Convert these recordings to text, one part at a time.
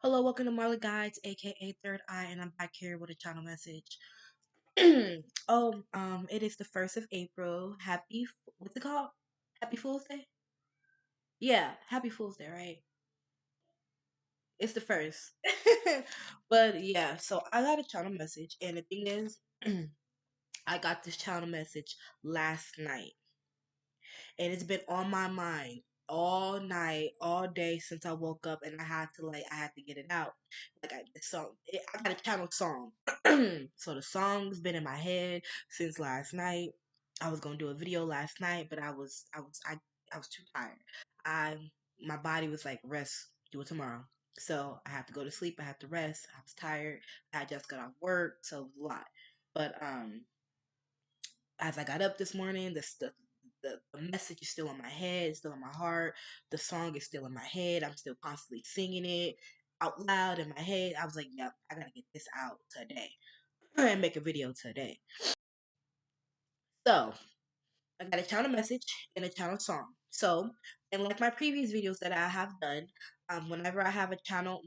Hello, welcome to Marley Guides, aka Third Eye, and I'm back here with a channel message. It is the 1st of April. What's it called? Happy Fool's Day? Yeah, Happy Fool's Day, right? It's the first. But yeah, so I got a channel message, and the thing is, I got this channel message last night, and it's been on my mind all night, all day since I woke up, and I had to get it out. I got a channel song, so the song's been in my head since last night. I was gonna do a video last night, but I was too tired. I My body was like, rest, do it tomorrow. So I have to go to sleep. I have to rest. I was tired. I just got off work, so it was a lot. But as I got up this morning, the message is still in my head, it's still in my heart. The song is still in my head. I'm still constantly singing it out loud in my head. I was like, yep, I gotta get this out today and make a video today. So I got a channel message and a channel song. So, and like my previous videos that I have done, whenever I have a channel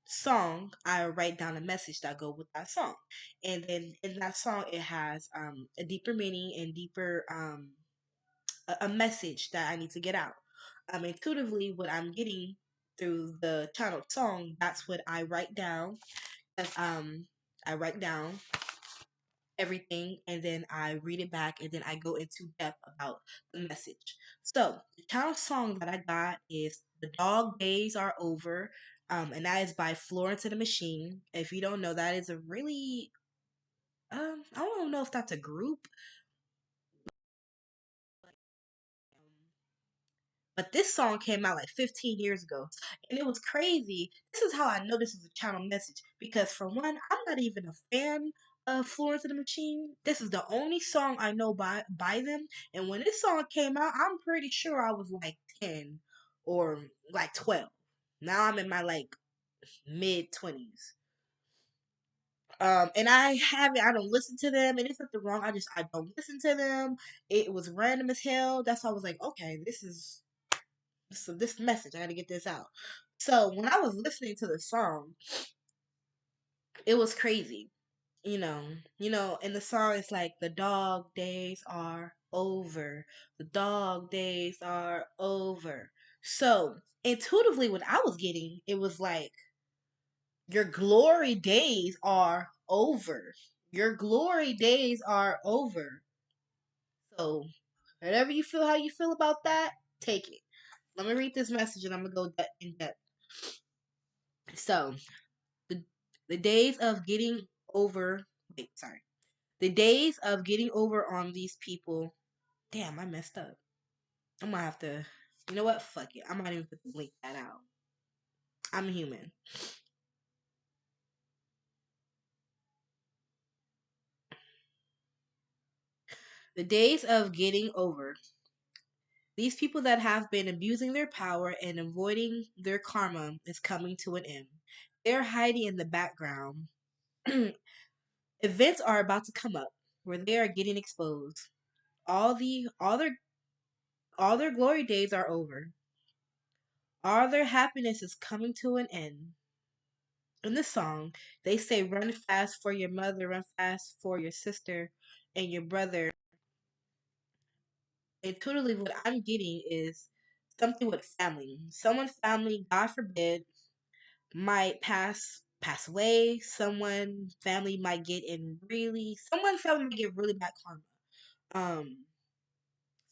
song, I write down a message that go with that song, and then in that song it has a deeper meaning and deeper a message that I need to get out. Intuitively, what I'm getting through the channel song, that's what I write down. I write down everything and then I read it back and then I go into depth about the message. So the channel song that I got is "The Dog Days Are Over," and that is by Florence and the Machine. If you don't know, that is a really I don't know if that's a group. But this song came out like 15 years ago. And it was crazy. This is how I know this is a channel message. Because for one, I'm not even a fan of Florence and the Machine. This is the only song I know by them. And when this song came out, I'm pretty sure I was like 10 or like 12. Now I'm in my like mid 20s. And I don't listen to them, and it's nothing wrong. I don't listen to them. It was random as hell. That's why I was like, okay, this message. I gotta get this out. So when I was listening to the song, it was crazy. In the song it's like the dog days are over. The dog days are over. So intuitively what I was getting, it was like your glory days are over. Your glory days are over. So whatever you feel how you feel about that, take it. Let me read this message and I'm gonna go in depth. So the the days of getting over wait, sorry. The days of getting over on these people. Damn, I messed up. I'm gonna have to you know what? Fuck it. I'm not even gonna link that out. I'm human. The days of getting over. These people that have been abusing their power and avoiding their karma is coming to an end. They're hiding in the background. Events are about to come up where they are getting exposed. All the all their glory days are over. All their happiness is coming to an end. In the song, they say, "Run fast for your mother, run fast for your sister and your brother." And totally, what I'm getting is something with family. Someone's family, God forbid, might pass away. Someone family might get in really. Someone family might get really bad karma. Um,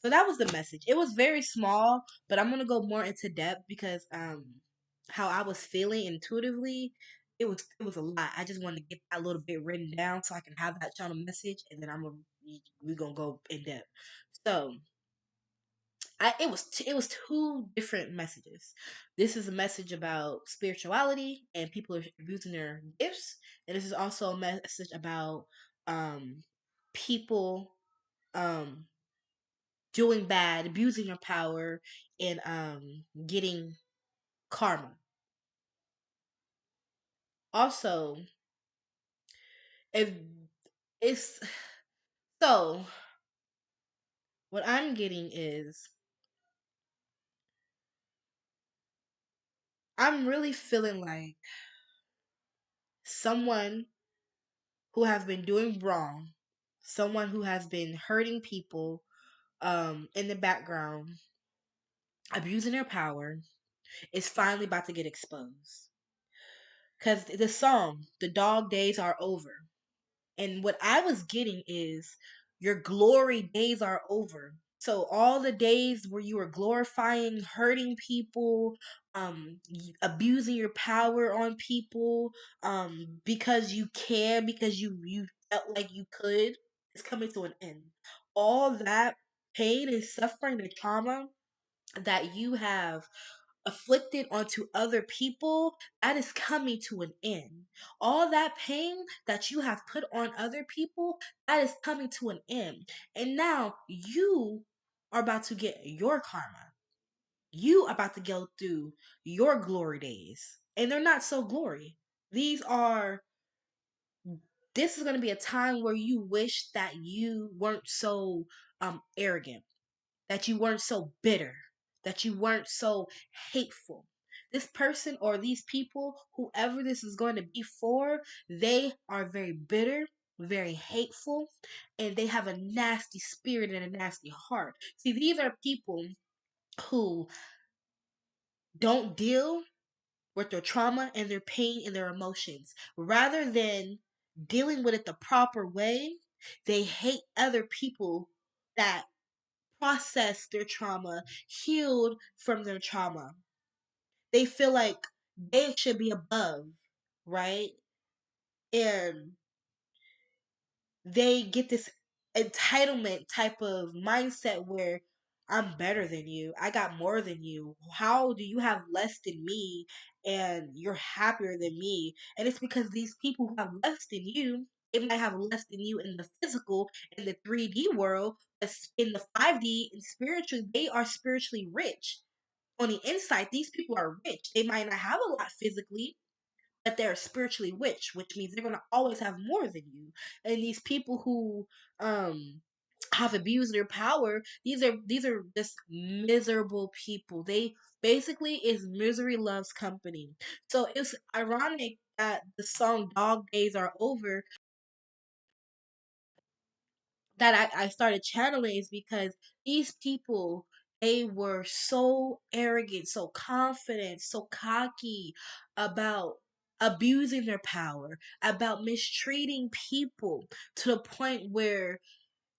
So that was the message. It was very small, but I'm gonna go more into depth because how I was feeling intuitively, it was a lot. I just wanted to get that little bit written down so I can have that channel message, and then we're gonna go in depth. So it was two different messages. This is a message about spirituality and people are abusing their gifts, and this is also a message about um people um doing bad, abusing your power, and getting karma. Also, if it's so, what I'm getting is I'm really feeling like someone who has been doing wrong, someone who has been hurting people in the background, abusing their power, is finally about to get exposed. Cause the song, "The Dog Days Are Over," and what I was getting is your glory days are over. So all the days where you were glorifying hurting people, abusing your power on people, because you can, because you felt like you could, is coming to an end. All that pain and suffering, the trauma that you have afflicted onto other people, that is coming to an end. All that pain that you have put on other people, that is coming to an end. And now you are about to get your karma. You are about to go through your glory days. And they're not so glory. These are this is going to be a time where you wish that you weren't so arrogant, that you weren't so bitter, that you weren't so hateful. This person or these people, whoever this is going to be for, they are very bitter, very hateful, and they have a nasty spirit and a nasty heart. See, these are people who don't deal with their trauma and their pain and their emotions. Rather than dealing with it the proper way, they hate other people that processed their trauma, healed from their trauma. They feel like they should be above, right? And they get this entitlement type of mindset where I'm better than you. I got more than you. How do you have less than me and you're happier than me? And it's because these people who have less than you, they might have less than you in the physical, in the 3D world, but in the 5D and spiritual, they are spiritually rich. On the inside, these people are rich. They might not have a lot physically, but they're spiritually rich, which means they're gonna always have more than you. And these people who have abused their power, these are just miserable people. They basically is misery loves company. So it's ironic that the song "Dog Days Are Over" that I started channeling is because these people, they were so arrogant, so confident, so cocky about abusing their power, about mistreating people to the point where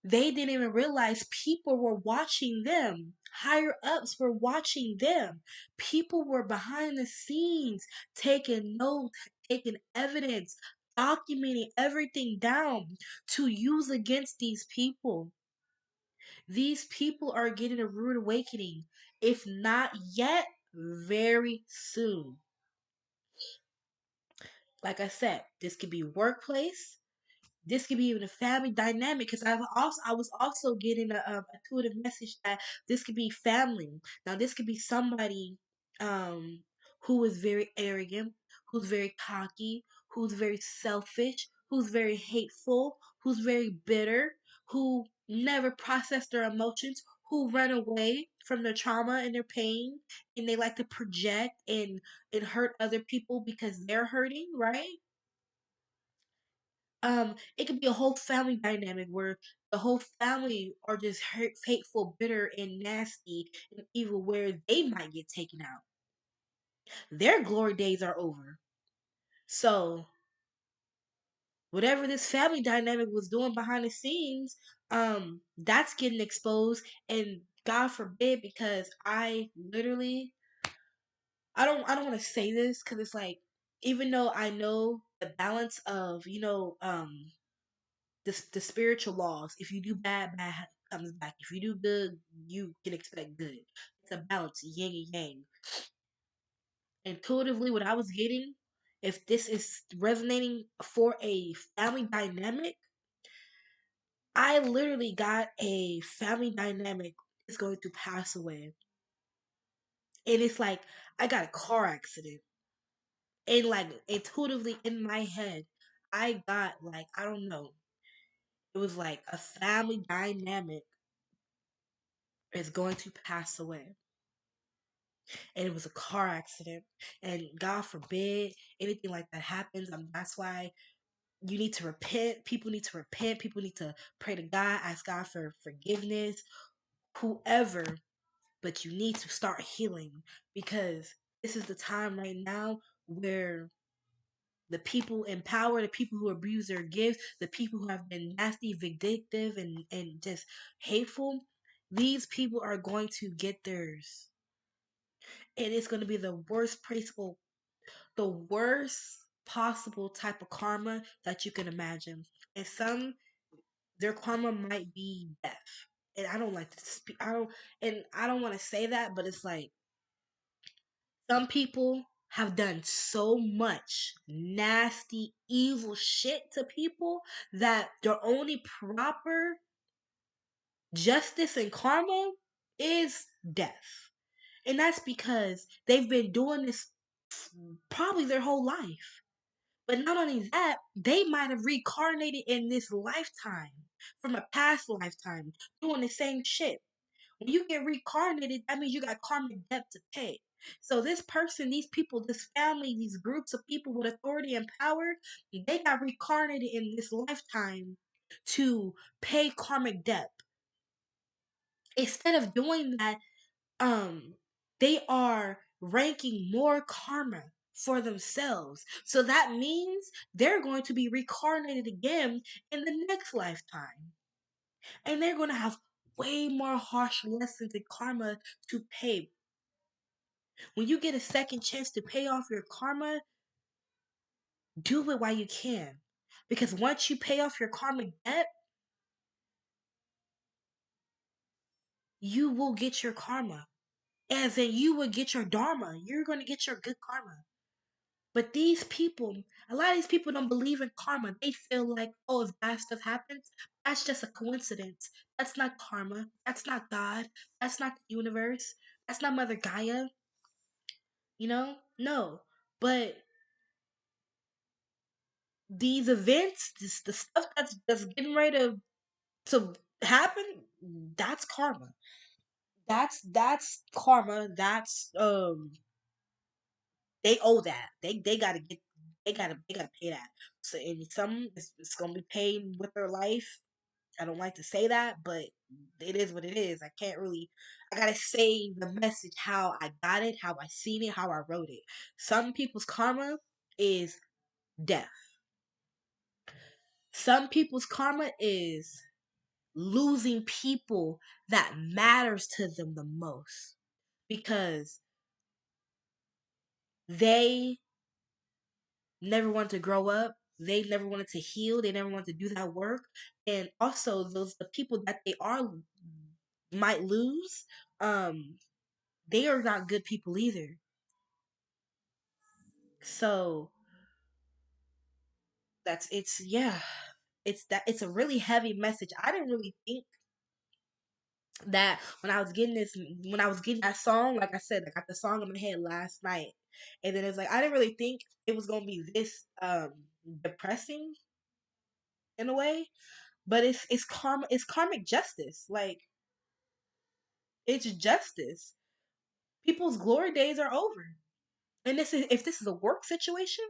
they didn't even realize people were watching them. Higher ups were watching them. People were behind the scenes taking notes, taking evidence, documenting everything down to use against these people. These people are getting a rude awakening. If not yet, very soon. Like I said, this could be workplace, this could be even a family dynamic because I was also getting a intuitive message that this could be family. Now this could be somebody um who is very arrogant, who's very cocky, who's very selfish, who's very hateful, who's very bitter, who never process their emotions, who run away from their trauma and their pain, and they like to project and hurt other people because they're hurting, right? It could be a whole family dynamic where the whole family are just hurt, hateful, bitter, and nasty and evil, where they might get taken out. Their glory days are over. So whatever this family dynamic was doing behind the scenes, that's getting exposed. And God forbid, because I don't want to say this because it's like, even though I know the balance of the spiritual laws. If you do bad, bad comes back. If you do good, you can expect good. It's a balance, yin and yang. Intuitively, what I was getting, if this is resonating for a family dynamic, I literally got a family dynamic is going to pass away. And it's like I got a car accident. And like intuitively in my head, I got like, I don't know. It was like a family dynamic is going to pass away. and it was a car accident. And God forbid anything like that happens. That's why you need to repent. People need to repent. People need to pray to God, ask God for forgiveness, whoever. But you need to start healing because this is the time right now where the people in power, the people who abuse their gifts, the people who have been nasty, vindictive, and just hateful, these people are going to get theirs. And it's going to be the worst possible type of karma that you can imagine. And their karma might be death. And I don't like to speak, I don't want to say that, but it's like, some people have done so much nasty, evil shit to people that their only proper justice and karma is death. And that's because they've been doing this probably their whole life. But not only that, they might have reincarnated in this lifetime from a past lifetime doing the same shit. When you get reincarnated, that means you got karmic debt to pay. So this person, these people, this family, these groups of people with authority and power, they got reincarnated in this lifetime to pay karmic debt. Instead of doing that, um, they are ranking more karma for themselves. So that means they're going to be reincarnated again in the next lifetime. And they're going to have way more harsh lessons and karma to pay. When you get a second chance to pay off your karma, do it while you can. Because once you pay off your karmic debt, you will get your karma. As in, you will get your dharma. You're going to get your good karma. But these people, a lot of these people don't believe in karma. They feel like, oh, if bad stuff happens, that's just a coincidence. That's not karma. That's not God. That's not the universe. That's not Mother Gaia. You know? No. But these events, the stuff that's getting ready to happen, that's karma. That's karma. That's they owe that. They gotta get they gotta pay that. So in some it's gonna be paid with their life. I don't like to say that, but it is what it is. I gotta say the message how I got it, how I seen it, how I wrote it. Some people's karma is death. Some people's karma is losing people that matters to them the most because they never wanted to grow up, they never wanted to heal, they never wanted to do that work, and also those the people that they are might lose, um they are not good people either. So that's it's yeah, it's a really heavy message. I didn't really think that when I was getting that song, like I said, I got the song in my head last night. And then it's like I didn't really think it was gonna be this depressing in a way. But it's karmic justice. Like it's justice. People's glory days are over. And this is if this is a work situation,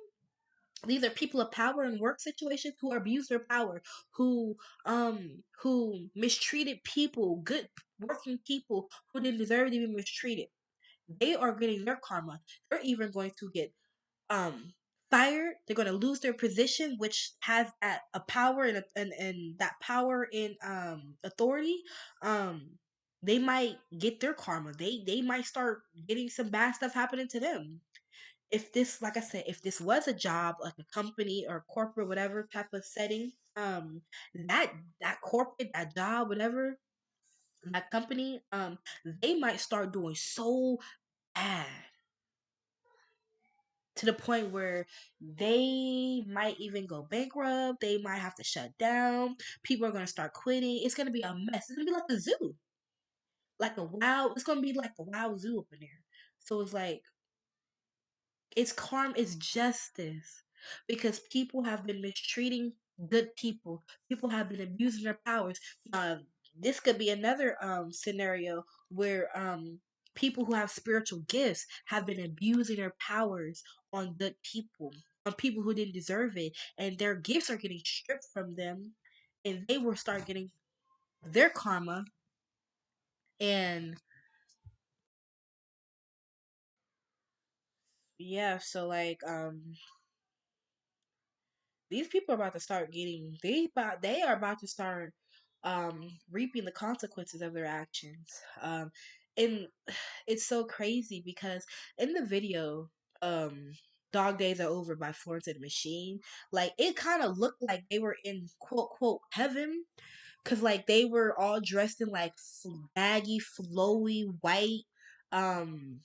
these are people of power in work situations who abuse their power, who mistreated people, good working people who didn't deserve to be mistreated. They are getting their karma. They're even going to get um fired. They're going to lose their position, which has a power and that power in authority. Um, they might get their karma. They might start getting some bad stuff happening to them. If this, like I said, if this was a job, like a company or corporate, whatever type of setting, that that corporate, that job, whatever, that company, they might start doing so bad to the point where they might even go bankrupt. They might have to shut down. People are gonna start quitting. It's gonna be a mess. It's gonna be like a zoo, like a wow. It's gonna be like a wow zoo up in there. So it's like it's karma, it's justice because people have been mistreating good people. People have been abusing their powers. This could be another scenario where people who have spiritual gifts have been abusing their powers on good people, on people who didn't deserve it, and their gifts are getting stripped from them, and they will start getting their karma. And yeah, so like these people are about to start getting they are about to start reaping the consequences of their actions. And it's so crazy because in the video, Dog Days Are Over by Florence and the Machine, like it kind of looked like they were in quote quote heaven, because like they were all dressed in like baggy flowy white um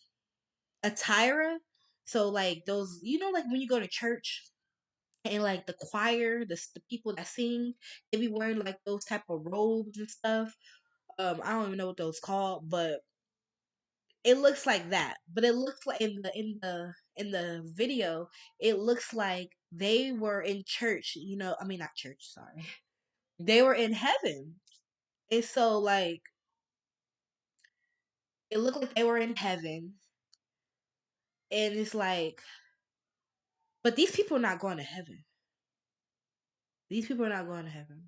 attire. So like those, like when you go to church and like the choir, the people that sing, they be wearing like those type of robes and stuff. I don't even know what those called, but it looks like that. But it looks like in the video, it looks like they were in church. I mean not church. Sorry, they were in heaven. And so like it looked like they were in heaven, and it's like, but these people are not going to heaven. These people are not going to heaven.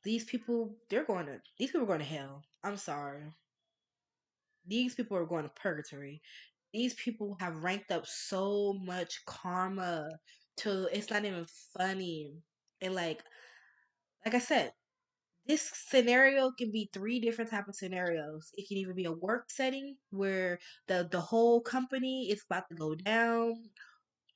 These people are going to hell. I'm sorry. These people are going to purgatory. These people have ranked up so much karma till it's not even funny. And like I said, this scenario can be three different type of scenarios. It can even be a work setting where the whole company is about to go down,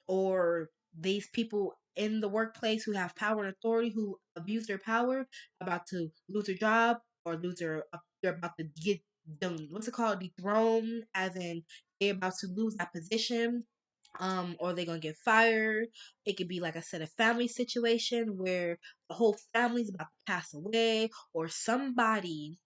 or these people in the workplace who have power and authority who abuse their power about to lose their job, or they're about to get them, what's it called, dethroned, as in they're about to lose that position, or they're gonna get fired. It could be, like I said, a family situation where the whole family's about to pass away, or somebody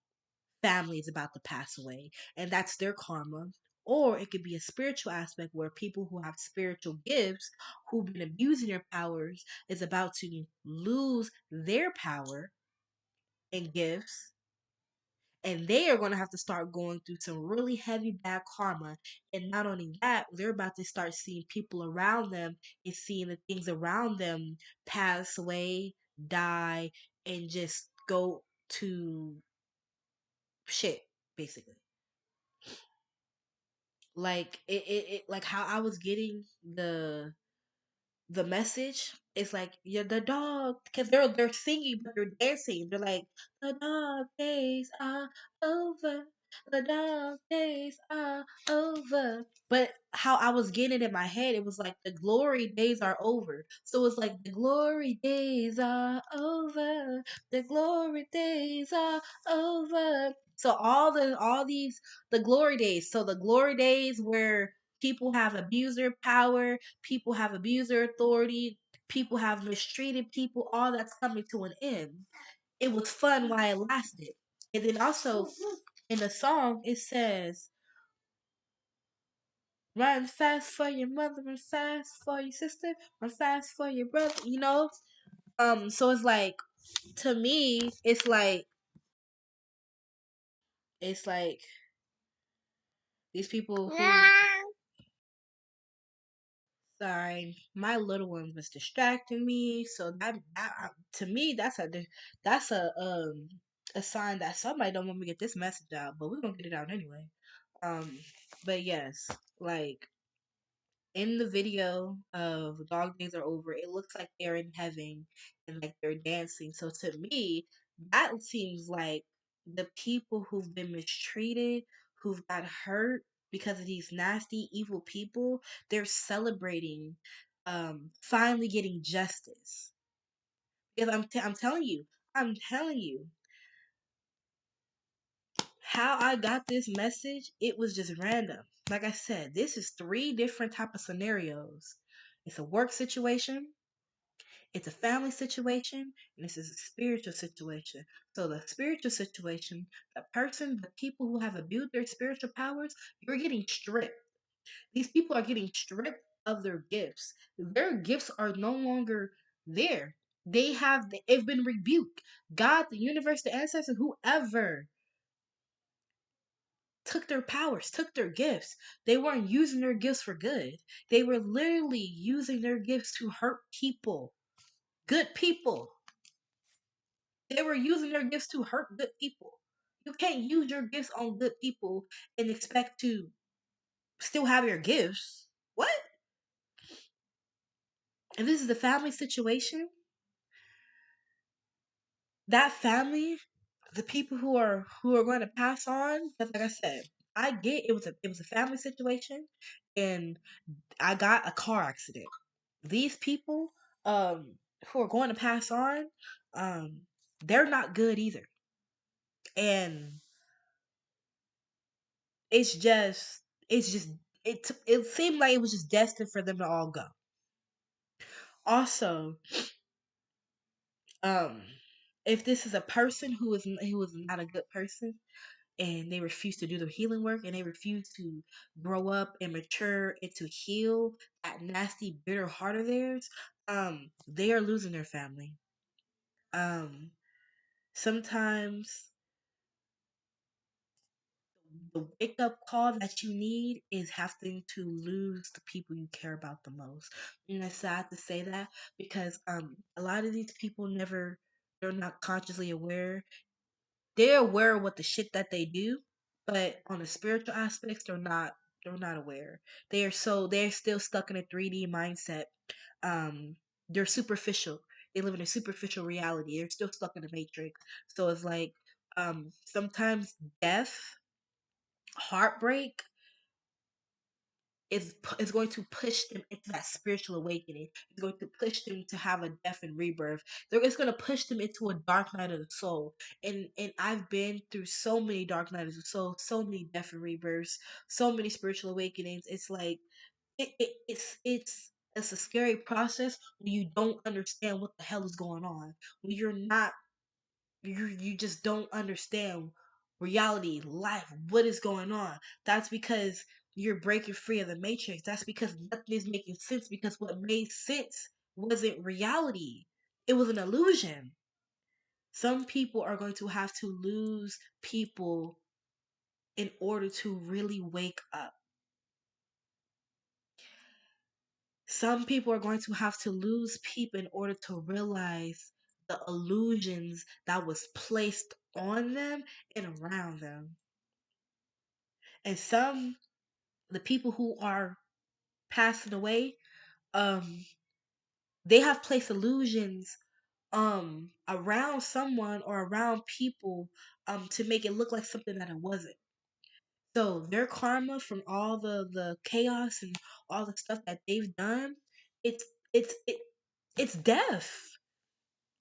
family is about to pass away, and that's their karma. Or it could be a spiritual aspect where people who have spiritual gifts, who've been abusing their powers, is about to lose their power and gifts, and they are going to have to start going through some really heavy bad karma. And not only that, they're about to start seeing people around them and seeing the things around them pass away, die, and just go to shit, basically. Like like how I was getting the message. It's like, you're the dog, because they're singing but they're dancing. They're like, the dog days are over, the dog days are over. But how I was getting it in my head, it was like the glory days are over. So it's like the glory days are over, the glory days are over. So all these the glory days. So the glory days where people have abused their power, people have abused their authority, people have mistreated people, all that's coming to an end. It was fun while it lasted. And then also in the song it says, run fast for your mother, run fast for your sister, run fast for your brother. So it's like, to me, it's like these people who, sorry, my little one was distracting me. So that to me, that's a sign that somebody don't want me to get this message out. But we're gonna get it out anyway. Um, but yes, like in the video of Dog Days Are Over, it looks like they're in heaven and like they're dancing. So to me, that seems like the people who've been mistreated, who've got hurt because of these nasty, evil people, they're celebrating finally getting justice. Because I'm telling you, how I got this message, it was just random. Like I said, this is three different type of scenarios. It's a work situation, it's a family situation, and this is a spiritual situation. So the spiritual situation, the people who have abused their spiritual powers, you're getting stripped. These people are getting stripped of their gifts. Their gifts are no longer there. They've been rebuked. God, the universe, the ancestors, whoever took their powers, took their gifts. They weren't using their gifts for good. They were literally using their gifts to hurt people, good people. They were using their gifts to hurt good people. You can't use your gifts on good people and expect to still have your gifts. What? And this is the family situation. That family, the people who are going to pass on, because like I said, I get it was a family situation, and I got a car accident. These people, who are going to pass on, um, they're not good either, and it's just, it's just, it seemed like it was just destined for them to all go. Also, um, if this is a person who is not a good person, and they refuse to do the healing work, and they refuse to grow up and mature and to heal that nasty bitter heart of theirs, they are losing their family. um Sometimes the wake up call that you need is having to lose the people you care about the most. And it's sad to say that, because a lot of these people never, they're not consciously aware. They're aware of what the shit that they do, but on the spiritual aspects, they're not aware. They're still stuck in a 3D mindset. They're superficial. They live in a superficial reality. They're still stuck in the matrix. So it's like, sometimes death, heartbreak is going to push them into that spiritual awakening. It's going to push them to have a death and rebirth. It's going to push them into a dark night of the soul. And I've been through so many dark nights of the soul, so many death and rebirths, so many spiritual awakenings. It's like, it's a scary process when you don't understand what the hell is going on. When you're not, you just don't understand reality, life, what is going on. That's because you're breaking free of the matrix. That's because nothing is making sense, because what made sense wasn't reality. It was an illusion. Some people are going to have to lose people in order to really wake up. Some people are going to have to lose people in order to realize the illusions that was placed on them and around them. And the people who are passing away, um, they have placed illusions around someone or around people, to make it look like something that it wasn't. So their karma from all the chaos and all the stuff that they've done, it's it's it, it's death.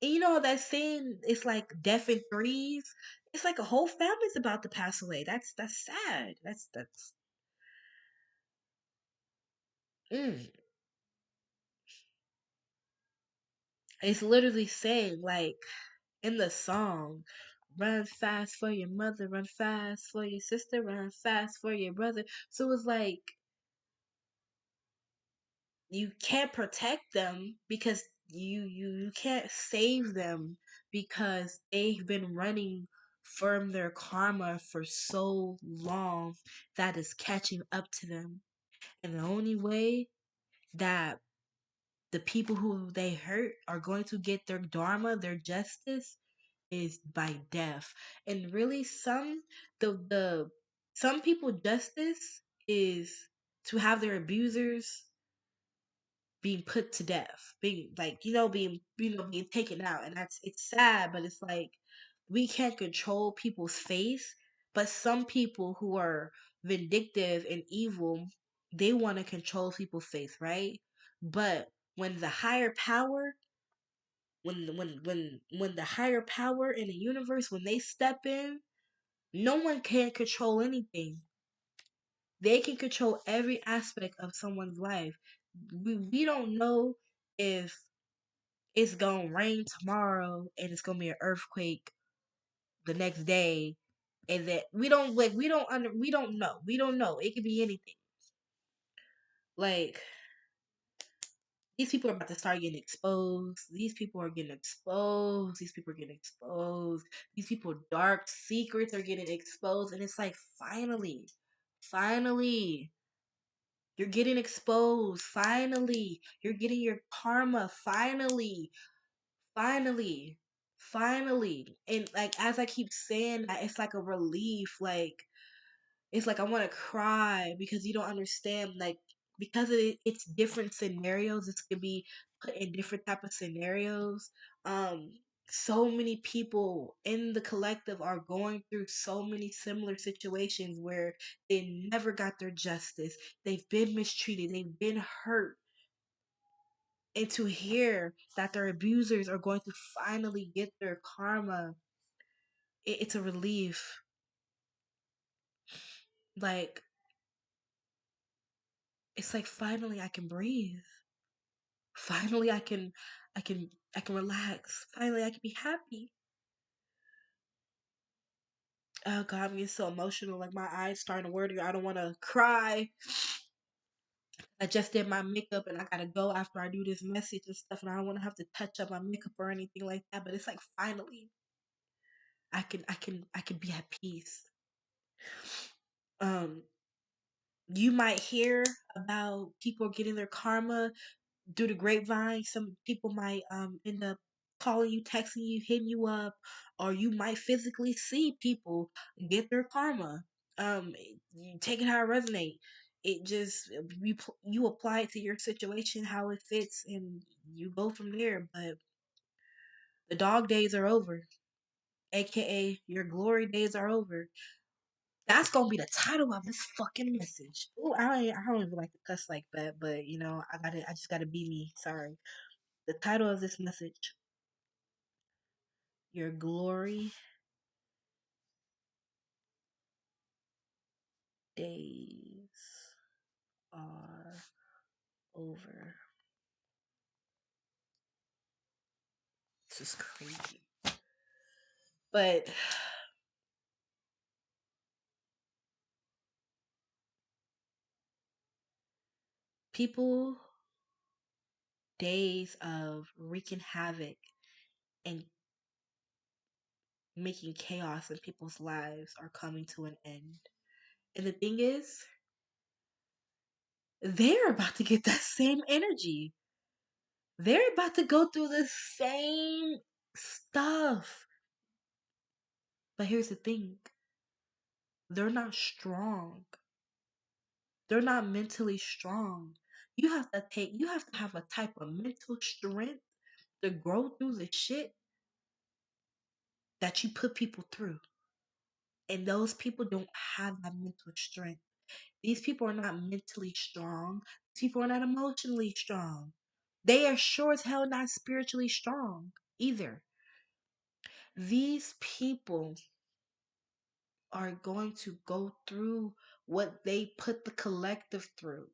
And you know that saying, it's like death in threes. It's like a whole family's about to pass away. That's sad. That's mm. It's literally saying, like, in the song, run fast for your mother, run fast for your sister, run fast for your brother. So it's like, you can't protect them because you can't save them, because they've been running from their karma for so long that is catching up to them. And the only way that the people who they hurt are going to get their dharma, their justice, is by death. And really, the some people justice is to have their abusers being put to death, being like, being taken out. And it's sad, but it's like, we can't control people's face, but some people who are vindictive and evil, they want to control people's face, right? But when the higher power, when the higher power in the universe, when they step in, no one can control anything. They can control every aspect of someone's life. We don't know if it's gonna rain tomorrow and it's gonna be an earthquake the next day, and that we don't know, it could be anything. Like, These people are about to start getting exposed. These people are getting exposed. These people are getting exposed. These people dark secrets are getting exposed. And it's like, finally, finally, you're getting exposed. Finally, you're getting your karma. Finally, finally, finally. And like as I keep saying that, it's like a relief. Like it's like I want to cry because you don't understand. Like because it's different scenarios. It's gonna be put in different type of scenarios. Um, so many people in the collective are going through so many similar situations where they never got their justice. They've been mistreated. They've been hurt. And to hear that their abusers are going to finally get their karma, it's a relief. Like it's like finally I can breathe. Finally I can relax. Finally I can be happy. Oh god, I'm getting so emotional. Like my eyes starting to water. I don't want to cry. I just did my makeup and I gotta go after I do this message and stuff, and I don't want to have to touch up my makeup or anything like that. But it's like finally I can be at peace. Um, you might hear about people getting their karma through the grapevine. Some people might end up calling you, texting you, hitting you up, or you might physically see people get their karma. You take it how it resonate. It just you apply it to your situation how it fits, and you go from there. But the dog days are over, aka your glory days are over. That's gonna be the title of this fucking message. Ooh, I don't even like to cuss like that, but you know, I just gotta be me. Sorry. The title of this message: Your glory days are over. This is crazy. But people days of wreaking havoc and making chaos in people's lives are coming to an end. And the thing is, they're about to get that same energy. They're about to go through the same stuff. But here's the thing, they're not strong. They're not mentally strong. You have to have a type of mental strength to grow through the shit that you put people through. And those people don't have that mental strength. These people are not mentally strong. These people are not emotionally strong. They are sure as hell not spiritually strong either. These people are going to go through what they put the collective through.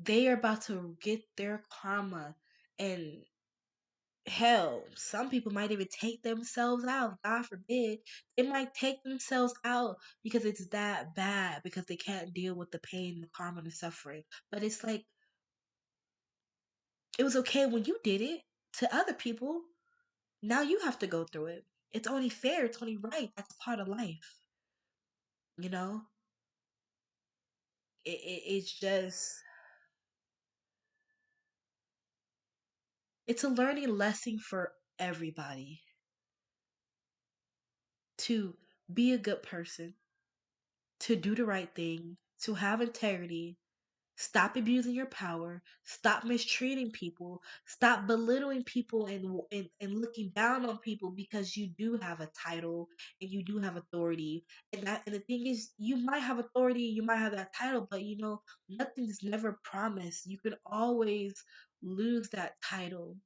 They are about to get their karma, and hell, some people might even take themselves out. God forbid. They might take themselves out because it's that bad, because they can't deal with the pain, the karma, and the suffering. But it's like, it was okay when you did it to other people. Now you have to go through it. It's only fair. It's only right. That's part of life. You know? It's just, it's a learning lesson for everybody to be a good person, to do the right thing, to have integrity, stop abusing your power, stop mistreating people, stop belittling people and looking down on people because you do have a title and you do have authority. And the thing is, you might have authority, you might have that title, but you know, nothing is never promised. You could always lose that title.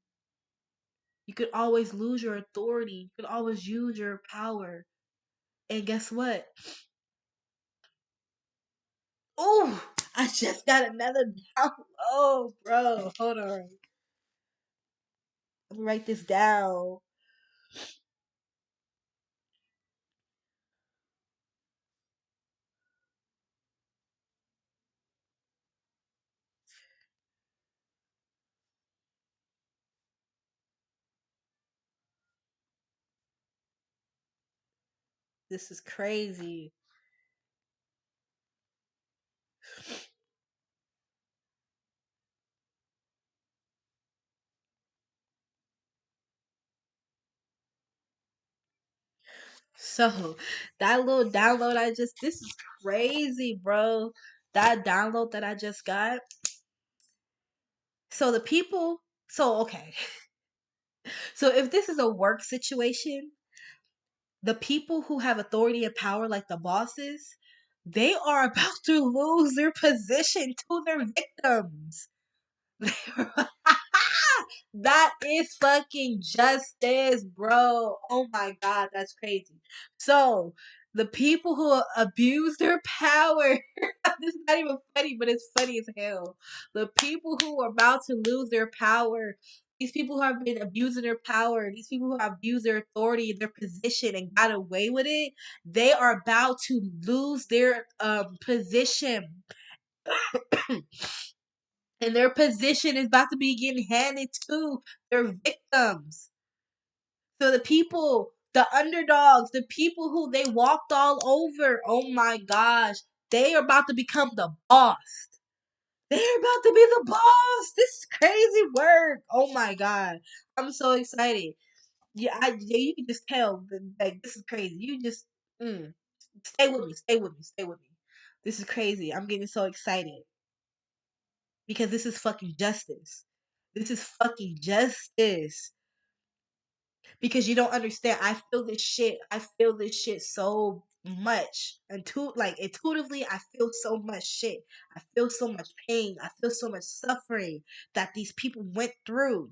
You could always lose your authority. You could always use your power. And guess what? Oh, I just got another download, bro. Hold on. Let me write this down. This is crazy. So that little download I just this is crazy, bro. That download that I just got. So the people so okay. So if this is a work situation, the people who have authority and power like the bosses, they are about to lose their position to their victims. That is fucking justice, bro. Oh my god, that's crazy. So, the people who abuse their power, this is not even funny, but it's funny as hell. The people who are about to lose their power, these people who have been abusing their power, these people who have abused their authority, their position, and got away with it, they are about to lose their position. And their position is about to be getting handed to their victims. So the people, the underdogs, the people who they walked all over, oh my gosh, they are about to become the boss. They're about to be the boss. This is crazy work. Oh my god, I'm so excited. Yeah, you can just tell that like this is crazy. You just stay with me, stay with me, stay with me. This is crazy. I'm getting so excited because this is fucking justice. This is fucking justice. Because you don't understand. I feel this shit. I feel this shit so much. Like intuitively, I feel so much shit. I feel so much pain. I feel so much suffering that these people went through.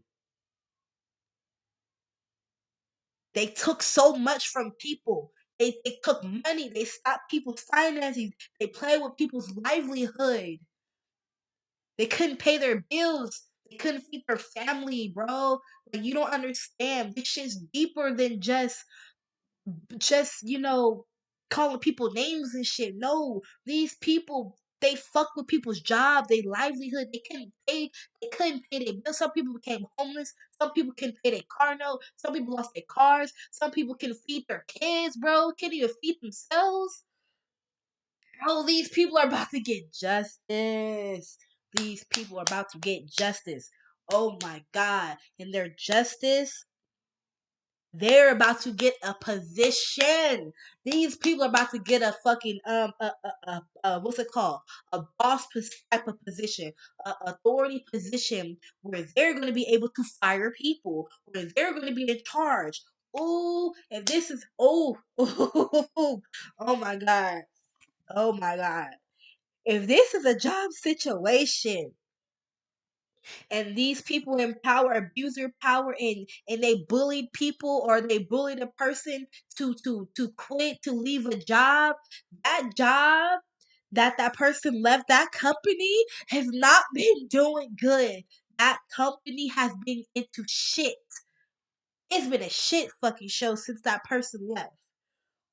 They took so much from people. They took money. They stopped people's finances. They played with people's livelihood. They couldn't pay their bills. They couldn't feed their family, bro. Like you don't understand. This shit's deeper than just calling people names and shit. No, these people they fuck with people's job, their livelihood. They couldn't pay their bills. Some people became homeless. Some people couldn't pay their car note. Some people lost their cars. Some people can feed their kids, bro. Can't even feed themselves. Bro, these people are about to get justice. These people are about to get justice. Oh my god. And their justice, they're about to get a position. These people are about to get a fucking what's it called? A type of position, a authority position where they're going to be able to fire people, where they're going to be in charge. Oh, and this is oh my god, oh my god. If this is a job situation, and these people in power abuse their power and they bullied people or they bullied a person to quit to leave a job, that job that person left, that company has not been doing good. That company has been into shit. It's been a shit fucking show since that person left.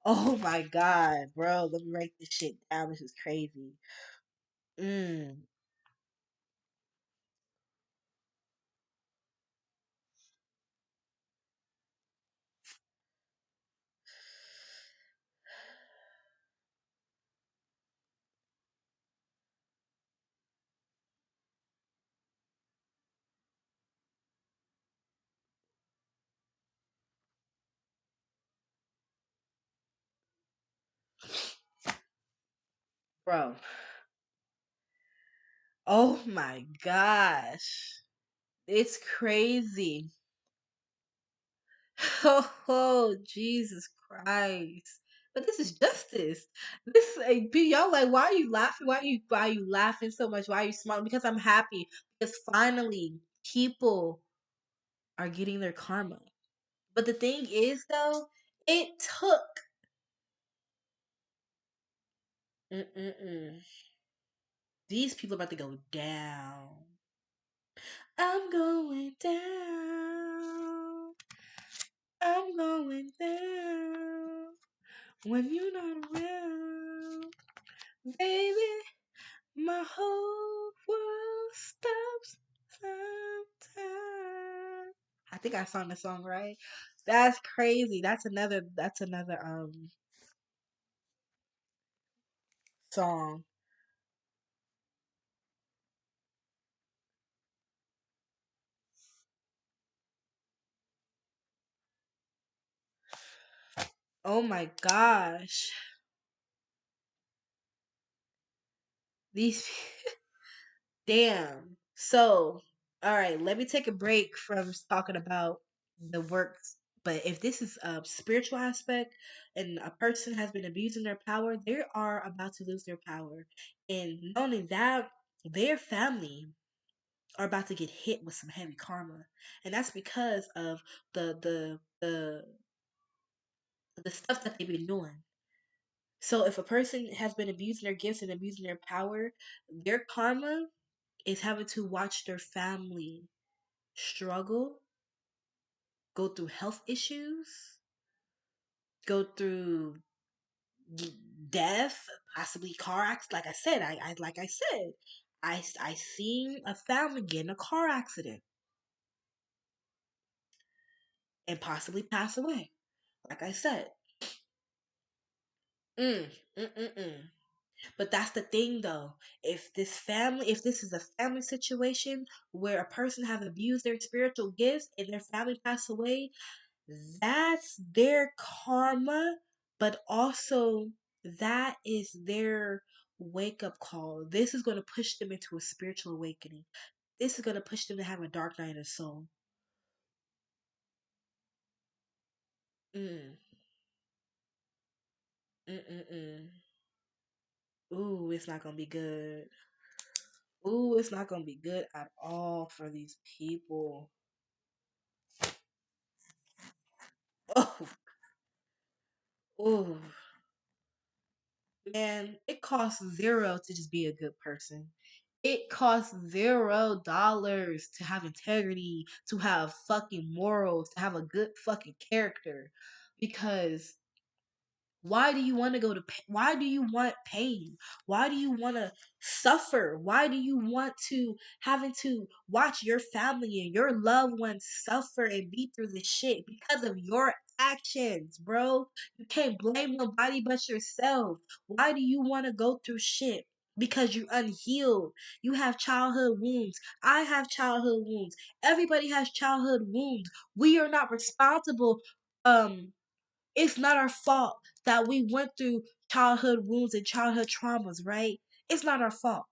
Oh my god, bro, let me write this shit down. This is crazy. mm, bro, oh my gosh. It's crazy. Oh, Jesus Christ. But this is justice. This like, y'all like, why are you laughing? Why are you laughing so much? Why are you smiling? Because I'm happy. Because finally people are getting their karma. But the thing is though, it took mm-mm-mm. These people about to go down. I'm going down. I'm going down. When you're not around, baby, my whole world stops sometime. I think I sung the song right. That's crazy. That's another. song. Oh my gosh. These damn. So, all right, let me take a break from talking about the works. But if this is a spiritual aspect and a person has been abusing their power, they are about to lose their power. And not only that, their family are about to get hit with some heavy karma. And that's because of the stuff that they've been doing. So if a person has been abusing their gifts and abusing their power, their karma is having to watch their family struggle, go through health issues, go through death, possibly car accident. Like I said, I seen a family get in a car accident and possibly pass away. Like I said, mm, mm, mm, mm. But that's the thing, though. If this is a family situation where a person have abused their spiritual gifts and their family passed away, that's their karma, but also that is their wake up call. This is going to push them into a spiritual awakening. This is going to push them to have a dark night of soul. Mm, mm, mm, mm. Ooh, it's not going to be good. Ooh, it's not going to be good at all for these people. Oh, ooh. Man, it costs zero to just be a good person. It costs $0 to have integrity, to have fucking morals, to have a good fucking character. Because why do you want to go to why do you want pain? Why do you want to suffer? Why do you want to having to watch your family and your loved ones suffer and be through this shit because of your actions, bro? You can't blame nobody but yourself. Why do you want to go through shit? Because you're unhealed. You have childhood wounds. I have childhood wounds. Everybody has childhood wounds. We are not responsible um it's not our fault that we went through childhood wounds and childhood traumas, right? It's not our fault.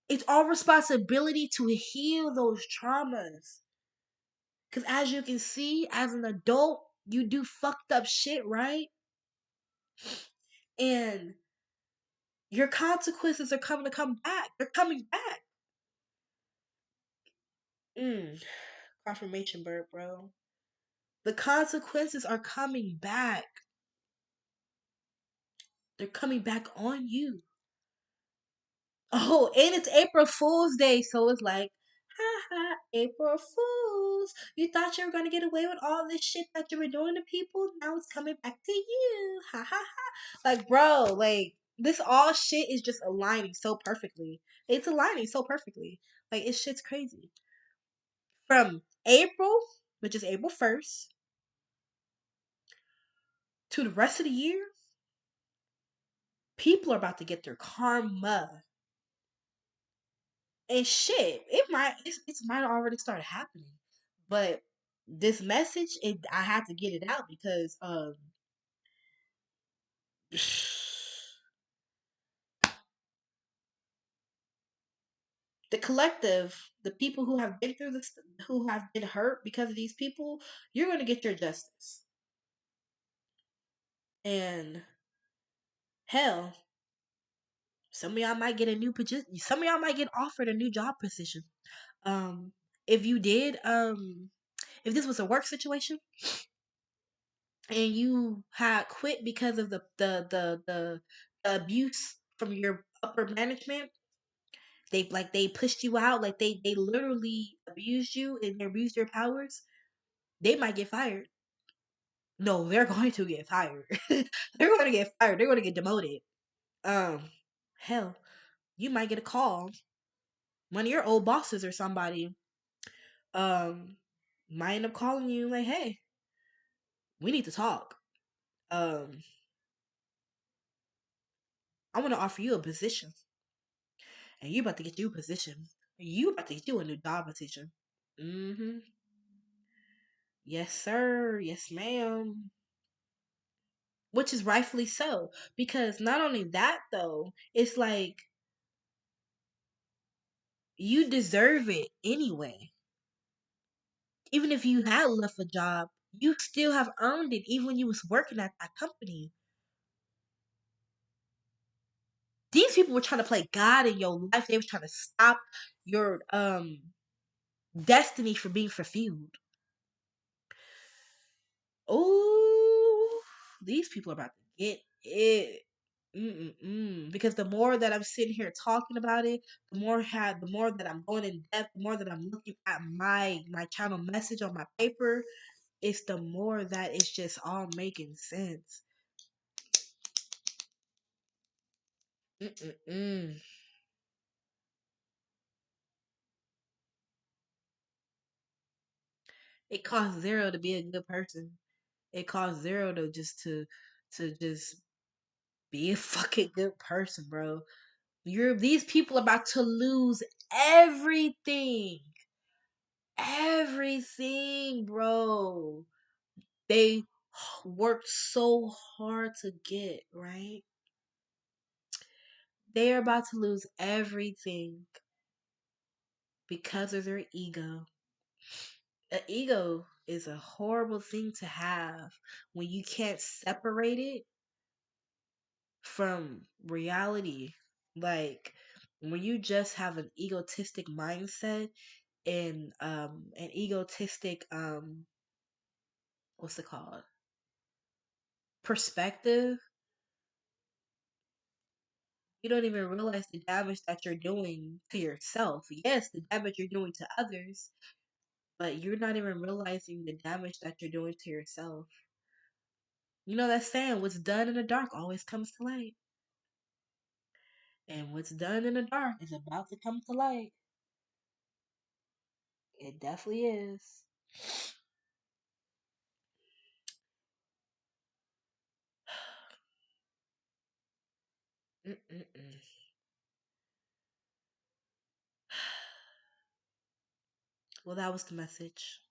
It's our responsibility to heal those traumas. Because as you can see, as an adult, you do fucked up shit, right? And your consequences are coming to come back. They're coming back. Mm, confirmation burp, bro. The consequences are coming back. They're coming back on you. Oh, and it's April Fool's Day, so it's like, haha, April Fools. You thought you were gonna get away with all this shit that you were doing to people? Now it's coming back to you. Ha ha ha. Like, bro, like this all shit is just aligning so perfectly. It's aligning so perfectly. Like it's shit's crazy. From April, which is April 1st, to the rest of the year, people are about to get their karma. And shit, it might have already started happening. But this message, I had to get it out because the collective, the people who have been through this, who have been hurt because of these people, you're gonna get your justice. And hell, some of y'all might get a new position. Some of y'all might get offered a new job position. Um, if you did, if this was a work situation and you had quit because of the abuse from your upper management, they pushed you out, like they literally abused you and abused your powers, they might get fired. No, they're going to get fired. They're going to get fired. They're going to get demoted. Um, hell, you might get a call. One of your old bosses or somebody um might end up calling you like, "Hey, we need to talk." Um, I want to offer you a position, and you about to get you a position. You about to get you a new job position. Mm-hmm. Yes, sir. Yes, ma'am. Which is rightfully so, because not only that though, it's like you deserve it anyway. Even if you had left a job, you still have earned it, even when you was working at that company. These people were trying to play God in your life. They were trying to stop your destiny from being fulfilled. Oh, these people are about to get it. Mm-mm-mm. Because the more that I'm sitting here talking about it, the more that I'm going in depth, the more that I'm looking at my channel message on my paper, it's the more that it's just all making sense. Mm-mm-mm. It costs zero to be a good person. It costs zero to just be a fucking good person, bro. You're these people are about to lose everything. Everything, bro. They worked so hard to get, right? They're about to lose everything because of their ego. An ego is a horrible thing to have when you can't separate it from reality. Like when you just have an egotistic mindset and an egotistic what's it called? Perspective, you don't even realize the damage that you're doing to yourself. Yes, the damage you're doing to others, but you're not even realizing the damage that you're doing to yourself. You know that saying, what's done in the dark always comes to light. And what's done in the dark is about to come to light. It definitely is. Mm-mm-mm. Well, that was the message.